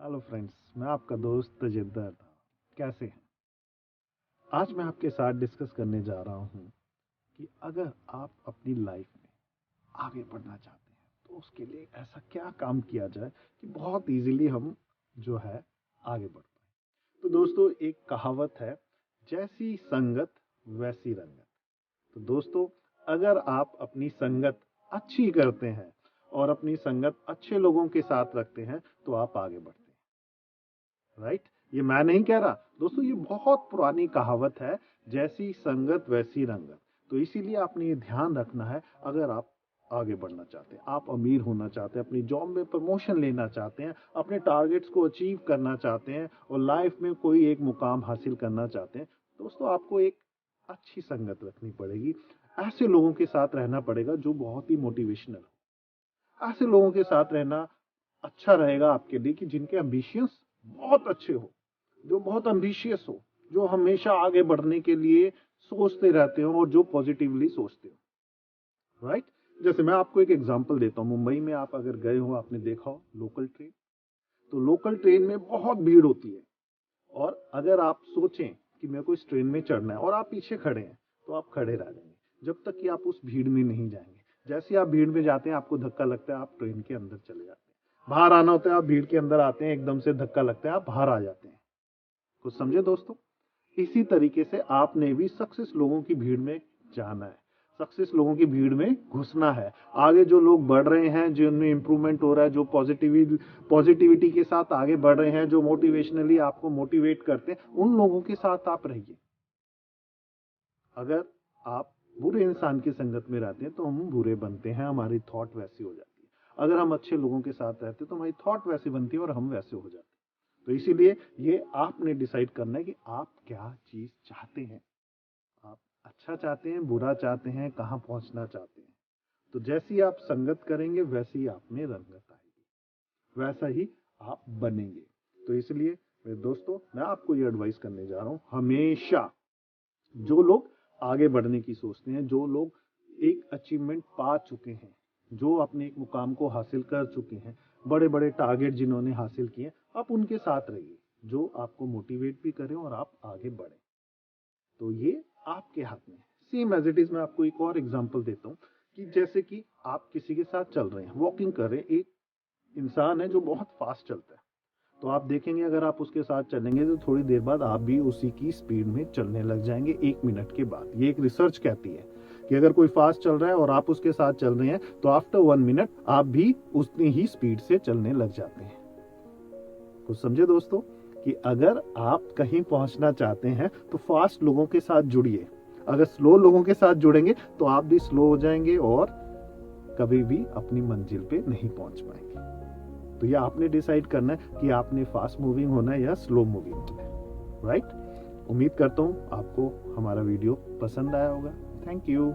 Hello friends, मैं आपका दोस्त तजिंदर था। कैसे हैं? आज मैं आपके साथ डिस्कस करने जा रहा हूं कि अगर आप अपनी लाइफ में आगे बढ़ना चाहते हैं तो उसके लिए ऐसा क्या काम किया जाए कि बहुत इजीली हम जो है आगे बढ़ पाए। तो दोस्तों, एक कहावत है, जैसी संगत वैसी रंगत। तो दोस्तों, अगर आप अपनी संगत अच्छी करते हैं और अपनी संगत अच्छे लोगों के साथ रखते हैं तो आप आगे बढ़ते हैं। राइट? ये मैं नहीं कह रहा दोस्तों, ये बहुत पुरानी कहावत है, जैसी संगत वैसी रंगत। तो इसीलिए आपने ये ध्यान रखना है। अगर आप आगे बढ़ना चाहते हैं, आप अमीर होना चाहते हैं, अपनी जॉब में प्रमोशन लेना चाहते हैं, अपने टारगेट्स को अचीव करना चाहते हैं और लाइफ में कोई एक मुकाम हासिल करना चाहते हैं, दोस्तों आपको एक अच्छी संगत रखनी पड़ेगी। ऐसे लोगों के साथ रहना पड़ेगा जो बहुत ही मोटिवेशनल हो। ऐसे लोगों के साथ रहना अच्छा रहेगा आपके लिए कि जिनके एम्बिशंस बहुत अच्छे हो, जो बहुत एम्बिशियस हो, जो हमेशा आगे बढ़ने के लिए सोचते रहते हो और जो पॉजिटिवली सोचते हो। राइट? जैसे मैं आपको एक एग्जांपल देता हूँ। मुंबई में आप अगर गए हो, आपने देखा हो लोकल ट्रेन, तो लोकल ट्रेन में बहुत भीड़ होती है। और अगर आप सोचें कि मेरे को इस ट्रेन में चढ़ना है और आप पीछे खड़े हैं, तो आप खड़े रह जाएंगे जब तक कि आप उस भीड़ में नहीं जाएंगे। जैसे आप भीड़ में जाते हैं, आपको धक्का लगता है, आप ट्रेन के अंदर चले जाते हैं। बाहर आना होता है, आप भीड़ के अंदर आते हैं, एकदम से धक्का लगता है, आप बाहर आ जाते हैं। कुछ समझे दोस्तों? इसी तरीके से आपने भी सक्सेस लोगों की भीड़ में जाना है, सक्सेस लोगों की भीड़ में घुसना है। आगे जो लोग बढ़ रहे हैं, जिनमें इंप्रूवमेंट हो रहा है, जो पॉजिटिविटी के साथ आगे बढ़ रहे हैं, जो मोटिवेशनली आपको मोटिवेट करते हैं, उन लोगों के साथ आप रहिए। अगर आप बुरे इंसान की संगत में रहते हैं तो हम बुरे बनते हैं, हमारी थॉट वैसी हो जाती है। अगर हम अच्छे लोगों के साथ रहते हैं तो हमारी थॉट वैसी बनती है और हम वैसे हो जाते हैं। तो इसीलिए ये आपने डिसाइड करना है कि आप क्या चीज चाहते हैं। आप अच्छा चाहते हैं, बुरा चाहते हैं, कहाँ पहुंचना चाहते हैं। तो जैसी आप संगत करेंगे वैसी आप में रंगत आएगी, वैसा ही आप बनेंगे। तो इसलिए मेरे दोस्तों, मैं आपको ये एडवाइस करने जा रहा हूं, हमेशा जो लोग आगे बढ़ने की सोचते हैं, जो लोग एक अचीवमेंट पा चुके हैं, जो अपने एक मुकाम को हासिल कर चुके हैं, बड़े बड़े टारगेट जिन्होंने हासिल किए, आप उनके साथ रहिए, जो आपको मोटिवेट भी करें और आप आगे बढ़ें। तो ये आपके हाथ में है। सेम एज इट इज मैं आपको एक और एग्जांपल देता हूँ कि जैसे कि आप किसी के साथ चल रहे हैं, वॉकिंग कर रहे हैं, एक इंसान है जो बहुत फास्ट चलता है, तो आप देखेंगे अगर आप उसके साथ चलेंगे तो थोड़ी देर बाद आप भी उसी की स्पीड में चलने लग जाएंगे, 1 मिनट के बाद। ये एक रिसर्च कहती है कि अगर कोई फास्ट चल रहा है और आप उसके साथ चल रहे हैं तो आफ्टर 1 मिनट आप भी उतनी ही स्पीड से चलने लग जाते हैं। कुछ समझे दोस्तों कि अगर आप कहीं पहुंचना चाहते हैं तो फास्ट लोगों के साथ जुड़िए। अगर स्लो लोगों के साथ जुड़ेंगे तो आप भी स्लो हो जाएंगे और कभी भी अपनी मंजिल पे नहीं पहुंच पाएंगे। तो ये आपने डिसाइड करना है कि आपने फास्ट मूविंग होना है या स्लो मूविंग होना है। राइट? उम्मीद करता हूं आपको हमारा वीडियो पसंद आया होगा। Thank you.